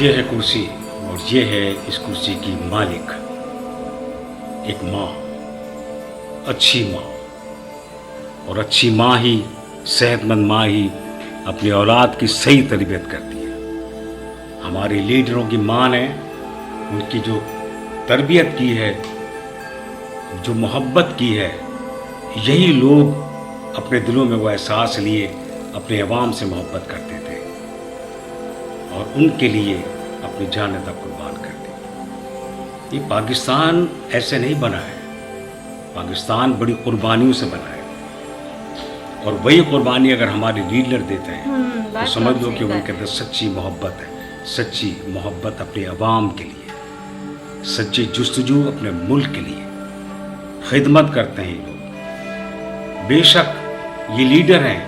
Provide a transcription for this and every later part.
یہ ہے کرسی اور یہ ہے اس کرسی کی مالک، ایک ماں، اچھی ماں، اور اچھی ماں ہی، صحت مند ماں ہی اپنی اولاد کی صحیح تربیت کرتی ہے۔ ہمارے لیڈروں کی ماں نے ان کی جو تربیت کی ہے، جو محبت کی ہے، یہی لوگ اپنے دلوں میں وہ احساس لیے اپنے عوام سے محبت کرتے تھے اور ان کے لیے اپنی جانیں تک قربان کر دی۔ یہ پاکستان ایسے نہیں بنا ہے، پاکستان بڑی قربانیوں سے بنا ہے، اور وہی قربانی اگر ہمارے لیڈر دیتے ہیں تو سمجھ لو کہ ان کے اندر سچی محبت ہے، سچی محبت اپنے عوام کے لیے، سچی جستجو اپنے ملک کے لیے، خدمت کرتے ہیں یہ لوگ۔ بے شک یہ لیڈر ہیں،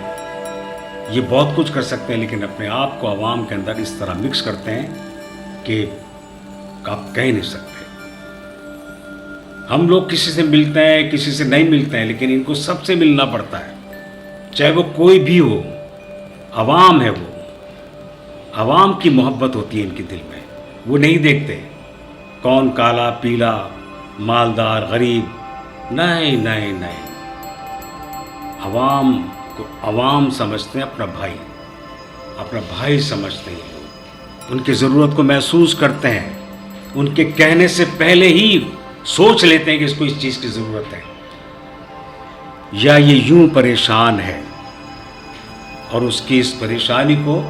یہ بہت کچھ کر سکتے ہیں، لیکن اپنے آپ کو عوام کے اندر اس طرح مکس کرتے ہیں کہ آپ کہہ نہیں سکتے۔ ہم لوگ کسی سے ملتے ہیں، کسی سے نہیں ملتے ہیں، لیکن ان کو سب سے ملنا پڑتا ہے، چاہے وہ کوئی بھی ہو۔ عوام ہے، وہ عوام کی محبت ہوتی ہے ان کے دل میں، وہ نہیں دیکھتے کون کالا پیلا، مالدار غریب، نہیں نہیں نہیں، عوام کو عوام سمجھتے ہیں، اپنا بھائی سمجھتے ہیں لوگ، ان کی ضرورت کو محسوس کرتے ہیں، ان کے کہنے سے پہلے ہی سوچ لیتے ہیں کہ اس کو اس چیز کی ضرورت ہے، یا یہ یوں پریشان ہے، اور اس کی اس پریشانی کو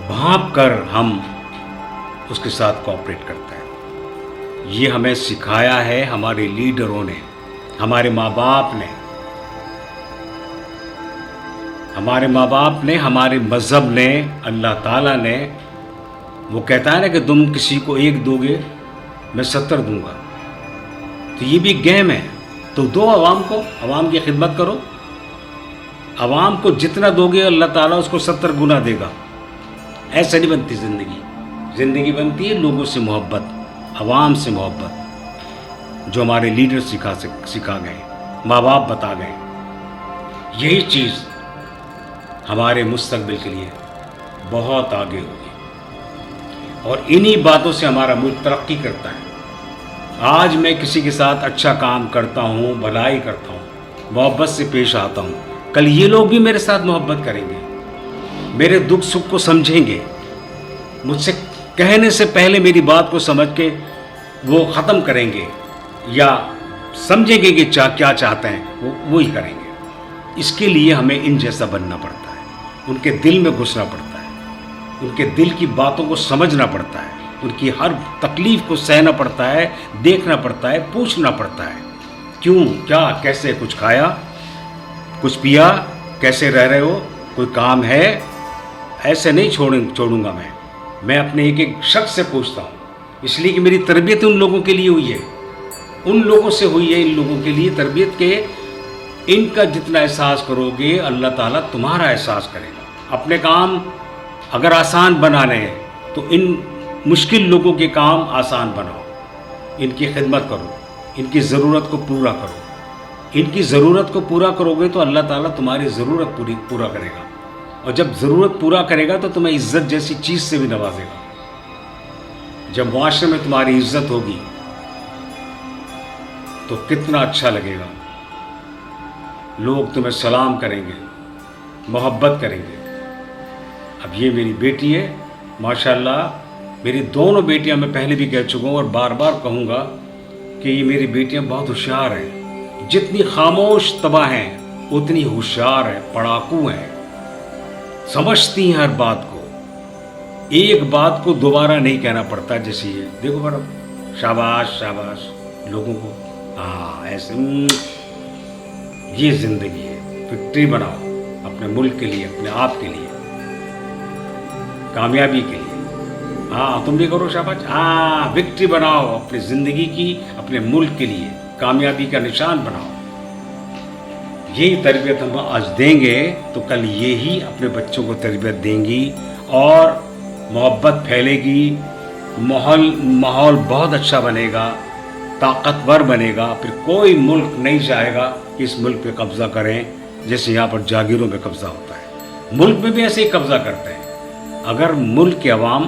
بھانپ کر ہم اس کے ساتھ کوآپریٹ کرتے ہیں۔ یہ ہمیں سکھایا ہے ہمارے لیڈروں نے، ہمارے ماں باپ نے، ہمارے مذہب نے، اللہ تعالیٰ نے۔ وہ کہتا ہے نا کہ تم کسی کو 1 دو گے، میں 70 دوں گا، تو یہ بھی گیم ہے، تو دو عوام کو، عوام کی خدمت کرو، عوام کو جتنا دو گے اللہ تعالیٰ اس کو 70 گنا دے گا۔ ایسا نہیں بنتی زندگی بنتی ہے لوگوں سے محبت، عوام سے محبت، جو ہمارے لیڈر سکھا گئے، ماں باپ بتا گئے۔ یہی چیز ہمارے مستقبل کے لیے بہت آگے ہوگی، اور انہی باتوں سے ہمارا ملک ترقی کرتا ہے۔ آج میں کسی کے ساتھ اچھا کام کرتا ہوں، بھلائی کرتا ہوں، محبت سے پیش آتا ہوں، کل یہ لوگ بھی میرے ساتھ محبت کریں گے، میرے دکھ سکھ کو سمجھیں گے، مجھ سے کہنے سے پہلے میری بات کو سمجھ کے وہ ختم کریں گے، یا سمجھیں گے کہ کیا چاہتے ہیں، وہی کریں گے۔ اس کے لیے ہمیں ان جیسا بننا پڑتا ہے، ان کے دل میں گھسنا پڑتا ہے، ان کے دل کی باتوں کو سمجھنا پڑتا ہے، ان کی ہر تکلیف کو سہنا پڑتا ہے، دیکھنا پڑتا ہے، پوچھنا پڑتا ہے، کیوں، کیا، کیسے، کچھ کھایا، کچھ پیا، کیسے رہ رہے ہو، کوئی کام ہے؟ ایسے نہیں چھوڑوں گا میں اپنے ایک شخص سے پوچھتا ہوں، اس لیے کہ میری تربیت ان لوگوں کے لیے ہوئی ہے، ان لوگوں سے ہوئی ہے، ان لوگوں کے لیے تربیت کے۔ ان کا جتنا احساس کرو گے اللہ تعالیٰ تمہارا احساس کرے گا۔ اپنے کام اگر آسان بنانے ہیں تو ان مشکل لوگوں کے کام آسان بناؤ، ان کی خدمت کرو، ان کی ضرورت کو پورا کرو۔ ان کی ضرورت کو پورا کرو گے تو اللہ تعالیٰ تمہاری ضرورت پورا کرے گا، اور جب ضرورت پورا کرے گا تو تمہیں عزت جیسی چیز سے بھی نوازے گا۔ جب معاشرے میں تمہاری عزت ہوگی تو کتنا اچھا لگے گا، لوگ تمہیں سلام کریں گے، محبت کریں گے۔ اب یہ میری بیٹی ہے، ماشاءاللہ، میری دونوں بیٹیاں، میں پہلے بھی کہہ چکا ہوں اور بار بار کہوں گا کہ یہ میری بیٹیاں بہت ہوشیار ہیں، جتنی خاموش طبع ہیں اتنی ہوشیار ہیں، پڑھاکو ہیں، سمجھتی ہیں ہر بات کو، ایک بات کو دوبارہ نہیں کہنا پڑتا۔ جیسے یہ دیکھو میڈم، شاباش شاباش لوگوں کو، ہاں ایسے، یہ زندگی ہے۔ وکٹری بناؤ اپنے ملک کے لیے، اپنے آپ کے لیے، کامیابی کے لیے، ہاں تم بھی کرو شاباش، ہاں وکٹری بناؤ اپنی زندگی کی، اپنے ملک کے لیے کامیابی کا نشان بناؤ۔ یہی تربیت ہم آج دیں گے تو کل یہی اپنے بچوں کو تربیت دیں گی، اور محبت پھیلے گی، ماحول بہت اچھا بنے گا، طاقتور بنے گا۔ پھر کوئی ملک نہیں چاہے گا کہ اس ملک پہ قبضہ کریں، جیسے یہاں پر جاگیروں پہ قبضہ ہوتا ہے۔ ملک میں بھی ایسے ہی قبضہ کرتے ہیں۔ اگر ملک کے عوام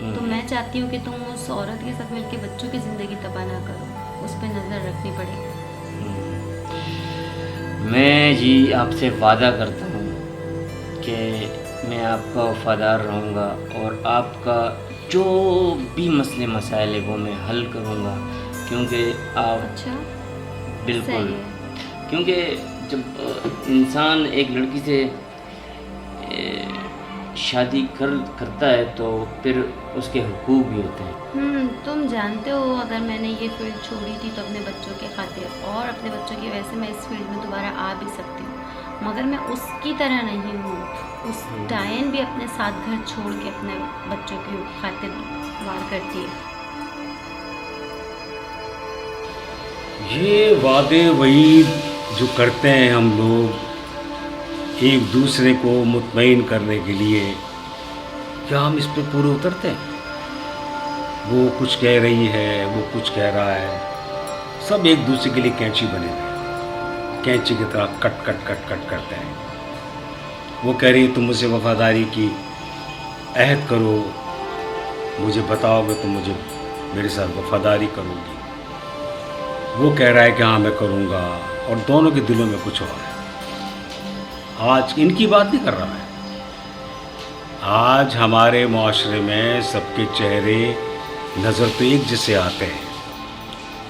تو میں چاہتی ہوں کہ تم اس عورت کے ساتھ مل کے بچوں کی زندگی تباہ نہ کرو، اس پہ نظر رکھنی پڑے گی۔ میں جی آپ سے وعدہ کرتا ہوں کہ میں آپ کا وفادار رہوں گا اور آپ کا جو بھی مسئلے مسائل ہے وہ میں حل کروں گا، کیونکہ آپ اچھا، بالکل، صحیح ہے۔ کیونکہ جب انسان ایک لڑکی سے شادی کرتا ہے تو پھر اس کے حقوق بھی ہوتے ہیں۔ تم جانتے ہو اگر میں نے یہ فیلڈ چھوڑی تھی تو اپنے بچوں کے خاطر اور اپنے بچوں کی وجہ سے میں اس فیلڈ میں دوبارہ آ بھی سکتی ہوں، مگر میں اس کی طرح نہیں ہوں۔ اس ڈائن بھی اپنے ساتھ گھر چھوڑ کے اپنے بچوں کی خاطر وار کرتی ہے۔ یہ وعدے وعید جو کرتے ہیں ہم لوگ ایک دوسرے کو مطمئن کرنے کے لیے، کیا ہم اس پہ پورے اترتے ہیں؟ وہ کچھ کہہ رہی ہے، وہ کچھ کہہ رہا ہے، سب ایک دوسرے کے لیے کینچی بنے ہوئے ہیں، کینچی کی طرح کٹ کٹ کٹ کٹ کرتے ہیں۔ وہ کہہ رہی ہے تم مجھ سے وفاداری کی عہد کرو، مجھے بتاؤ گے تم مجھے میرے ساتھ وفاداری کرو گی۔ وہ کہہ رہا ہے کہ ہاں میں کروں گا، اور دونوں کے دلوں میں کچھ اور ہے۔ آج ان کی بات نہیں کر رہا میں، آج ہمارے معاشرے میں سب کے چہرے نظر تو ایک جیسے آتے ہیں،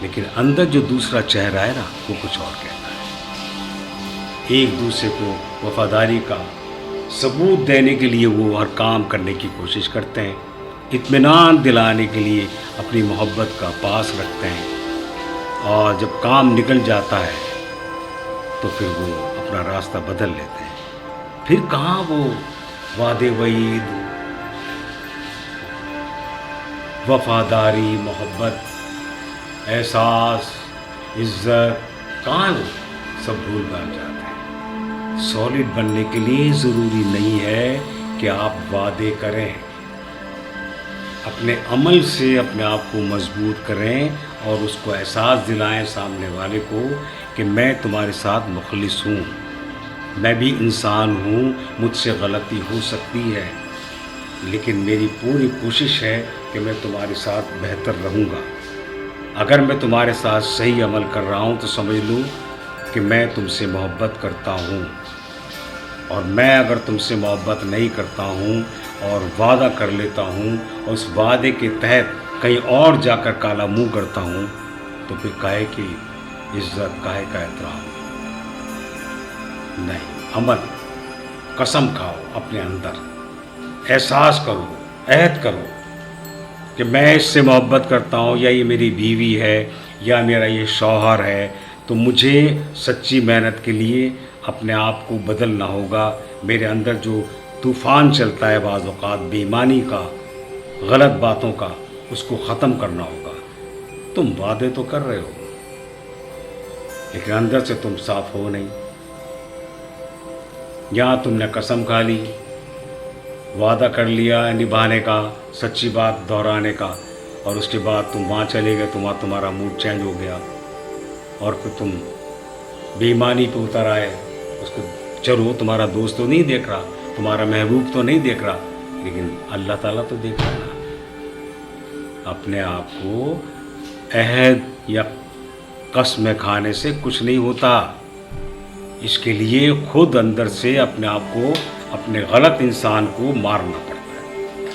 لیکن اندر جو دوسرا چہرہ ہے نا وہ کچھ اور کہتا ہے۔ ایک دوسرے کو وفاداری کا ثبوت دینے کے لیے وہ ہر کام کرنے کی کوشش کرتے ہیں، اطمینان دلانے کے لیے اپنی محبت کا پاس رکھتے ہیں، اور جب کام نکل جاتا ہے تو پھر وہ اپنا راستہ بدل لیتے ہیں۔ پھر کہاں وہ وعدے وعید، وفاداری، محبت، احساس، عزت، کہاں ہے وہ سب بھول کر جاتے ہیں۔ سالڈ بننے کے لیے ضروری نہیں ہے کہ آپ وعدے کریں، اپنے عمل سے اپنے آپ کو مضبوط کریں اور اس کو احساس دلائیں سامنے والے کو کہ میں تمہارے ساتھ مخلص ہوں، میں بھی انسان ہوں، مجھ سے غلطی ہو سکتی ہے، لیکن میری پوری کوشش ہے کہ میں تمہارے ساتھ بہتر رہوں گا۔ اگر میں تمہارے ساتھ صحیح عمل کر رہا ہوں تو سمجھ لو کہ میں تم سے محبت کرتا ہوں، اور میں اگر تم سے محبت نہیں کرتا ہوں اور وعدہ کر لیتا ہوں اور اس وعدے کے تحت کہیں اور جا کر کالا منہ کرتا ہوں تو پھر کاہے کی عزت، کاہے کا احترام؟ نہیں، عمل، قسم کھاؤ اپنے اندر، احساس کرو، عہد کرو کہ میں اس سے محبت کرتا ہوں، یا یہ میری بیوی ہے یا میرا یہ شوہر ہے، تو مجھے سچی محنت کے لیے اپنے آپ کو بدلنا ہوگا۔ میرے اندر جو طوفان چلتا ہے بعض اوقات بے ایمانی کا، غلط باتوں کا، اس کو ختم کرنا ہوگا۔ تم وعدے تو کر رہے ہو لیکن اندر سے تم صاف ہو نہیں۔ یہاں تم نے قسم کھا لی، وعدہ کر لیا نبھانے کا، سچی بات دہرانے کا، اور اس کے بعد تم وہاں چلے گئے، تمہارا موڈ چینج ہو گیا، اور پھر تم بے ایمانی پہ اتر آئے۔ اس کو چلو تمہارا دوست تو نہیں دیکھ رہا، تمہارا محبوب تو نہیں دیکھ رہا، لیکن اللہ تعالیٰ تو دیکھ رہا ہے نا۔ اپنے آپ کو عہد یا قسم کھانے سے کچھ نہیں ہوتا، اس کے لیے خود اندر سے اپنے آپ کو، اپنے غلط انسان کو مارنا پڑتا ہے،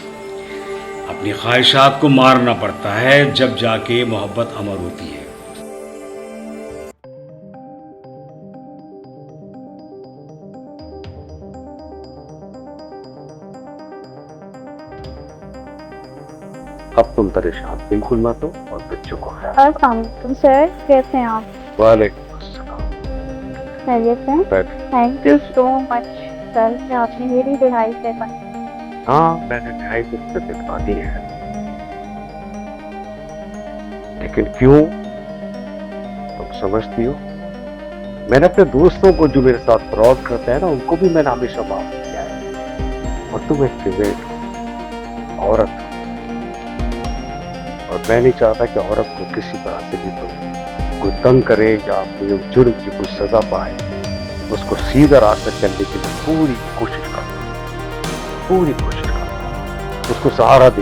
اپنی خواہشات کو مارنا پڑتا ہے، جب جا کے محبت امر ہوتی ہے۔ اب تم پریشان بالکل مت ہو اور بچوں کو السلام علیکم سر، کیسے ہیں آپ؟ وعلیکم السلام۔ خیریت سے؟ تھینک یو سو مچ سر کہ آپ نے میری رہائی سے ہاں میں نے 2.5 دن دکھا دی ہے، لیکن کیوں تم سمجھتی ہو؟ میں نے اپنے دوستوں کو جو میرے ساتھ فراڈ کرتے ہیں نا، ان کو بھی میں نے ہمیشہ معاف کیا ہے، اور تم ایک فیمیل عورت ہو، اور میں نہیں چاہتا کہ عورت کو کسی طرح سے بھی تم کوئی تنگ کرے یا کوئی جرم کی کوئی سزا پائے۔ اس کو سیدھا راستہ چلنے کے لیے پوری کوشش کرتا ہوں، اس کو سہارا دے،